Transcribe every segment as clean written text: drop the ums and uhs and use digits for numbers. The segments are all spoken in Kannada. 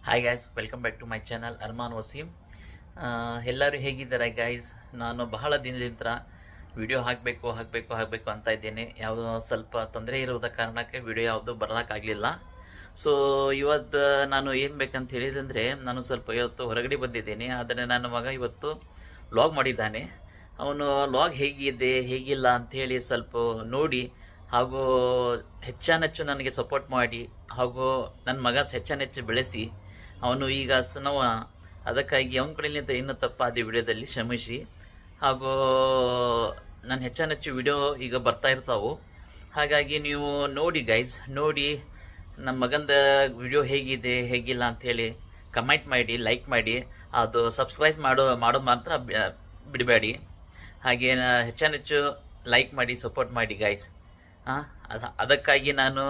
Hi guys, welcome back to my channel Arman Waseem. ಎಲ್ಲರೂ ಹೇಗಿದ್ದಾರೆ ಗಾಯ್ಸ್? ನಾನು ಬಹಳ ದಿನದಿಂದ ವಿಡಿಯೋ ಹಾಕಬೇಕು ಅಂತ ಇದ್ದೇನೆ. ಯಾವುದೋ ಸ್ವಲ್ಪ ತೊಂದರೆ ಇರೋದ ಕಾರಣಕ್ಕೆ ವಿಡಿಯೋ ಯಾವುದು ಬರೋಕ್ಕಾಗಲಿಲ್ಲ. ಸೊ ಇವತ್ತು ನಾನು ಏನು ಬೇಕಂತ ಹೇಳಿದಂದರೆ, ನಾನು ಸ್ವಲ್ಪ ಇವತ್ತು ಹೊರಗಡೆ ಬಂದಿದ್ದೇನೆ. ಆದರೆ ನನ್ನ ಮಗ ಇವತ್ತು ವ್ಲಾಗ್ ಮಾಡಿದ್ದಾನೆ. ಅವನು ವ್ಲಾಗ್ ಹೇಗಿದೆ ಹೇಗಿಲ್ಲ ಅಂಥೇಳಿ ಸ್ವಲ್ಪ ನೋಡಿ, ಹಾಗೂ ಹೆಚ್ಚಾನೆಚ್ಚು ನನಗೆ ಸಪೋರ್ಟ್ ಮಾಡಿ, ಹಾಗೂ ನನ್ನ ಮಗ ಹೆಚ್ಚಾನೆಚ್ಚು ಬೆಳೆಸಿ ಅವನು ಈಗ ನಾವು ಅದಕ್ಕಾಗಿ ಅವನ ಕಡೆಯಿಂದ ಇನ್ನೂ ತಪ್ಪಾದ ವಿಡಿಯೋದಲ್ಲಿ ಕ್ಷಮಿಸಿ. ಹಾಗೂ ನಾನು ಹೆಚ್ಚಾನೆಚ್ಚು ವಿಡಿಯೋ ಈಗ ಬರ್ತಾ ಇರ್ತಾವೆ. ಹಾಗಾಗಿ ನೀವು ನೋಡಿ ಗೈಸ್, ನೋಡಿ ನಮ್ಮ ಮಗಂದ ವಿಡಿಯೋ ಹೇಗಿದೆ ಹೇಗಿಲ್ಲ ಅಂಥೇಳಿ ಕಮೆಂಟ್ ಮಾಡಿ, ಲೈಕ್ ಮಾಡಿ. ಅದು ಸಬ್ಸ್ಕ್ರೈಬ್ ಮಾಡೋದು ಮಾತ್ರ ಬಿಡಬೇಡಿ. ಹಾಗೆ ಹೆಚ್ಚಾನೆಚ್ಚು ಲೈಕ್ ಮಾಡಿ, ಸಪೋರ್ಟ್ ಮಾಡಿ ಗೈಸ್. ಅದಕ್ಕಾಗಿ ನಾನು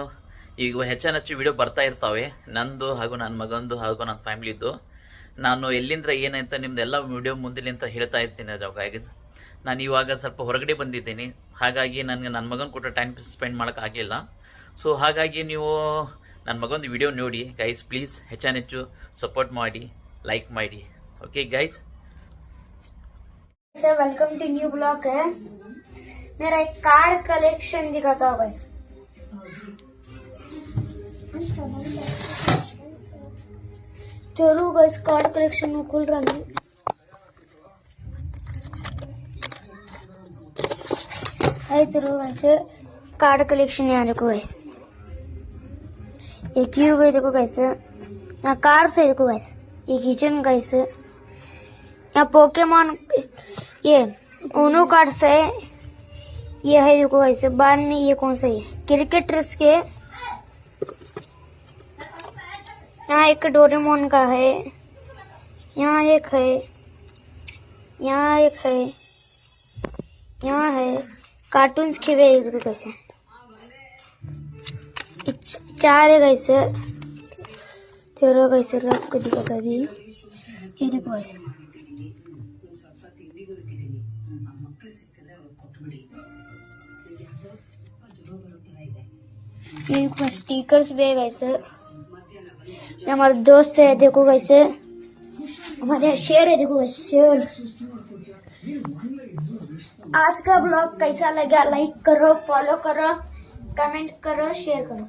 ಈಗ ಹೆಚ್ಚಾನೆಚ್ಚು ವಿಡಿಯೋ ಬರ್ತಾ ಇರ್ತಾವೆ, ನಂದು ಹಾಗೂ ನನ್ನ ಮಗಂದು ಹಾಗೂ ನನ್ನ ಫ್ಯಾಮಿಲಿದ್ದು. ನಾನು ಎಲ್ಲಿಂದ ಏನಂತ ನಿಮ್ದೆಲ್ಲ ವಿಡಿಯೋ ಮುಂದಿಲಿಂದ ಹೇಳ್ತಾ ಇರ್ತೀನಿ. ಹಾಗಾಗಿ ನಾನು ಇವಾಗ ಸ್ವಲ್ಪ ಹೊರಗಡೆ ಬಂದಿದ್ದೀನಿ. ಹಾಗಾಗಿ ನನಗೆ ನನ್ನ ಮಗನ ಕೂಡ ಟೈಮ್ ಸ್ಪೆಂಡ್ ಮಾಡೋಕ್ಕಾಗಲಿಲ್ಲ. ಸೊ ಹಾಗಾಗಿ ನೀವು ನನ್ನ ಮಗಂದು ವಿಡಿಯೋ ನೋಡಿ ಗೈಸ್, ಪ್ಲೀಸ್ ಹೆಚ್ಚಾನೆಚ್ಚು ಸಪೋರ್ಟ್ ಮಾಡಿ, ಲೈಕ್ ಮಾಡಿ. Okay guys, welcome to new blog है. मेरा एक कार कलेक्शन दिखाता हूँ गाइस. चलो गाइस, कार कलेक्शन में खुल रहा है. हाय चलो वैसे कार कलेक्शन यहाँ देखो गाइस. ये क्यूब है देखो गाइस. यहाँ कार से देखो गाइस. ये किचन गाइस. यहाँ पोकेमॉन, ये ओनो कार्ड्स है. ये है देखो ऐसे बाद में. ये कौन सा है? क्रिकेटर्स के. यहाँ एक डोरेमोन का है. यहाँ एक है. यहाँ एक है. यहाँ है कार्टून्स के भी देखो कैसे. 4 है कैसे. तेरह कैसे रख के दिखाता अभी. ये देखो ऐसे. ये स्टिकर्स भी है वैसे. हमारे दोस्त है देखो वैसे. हमारे शेर है देखो वैसे शेर. आज का ब्लॉग कैसा लगा? लाइक करो, फॉलो करो, कमेंट करो, शेयर करो.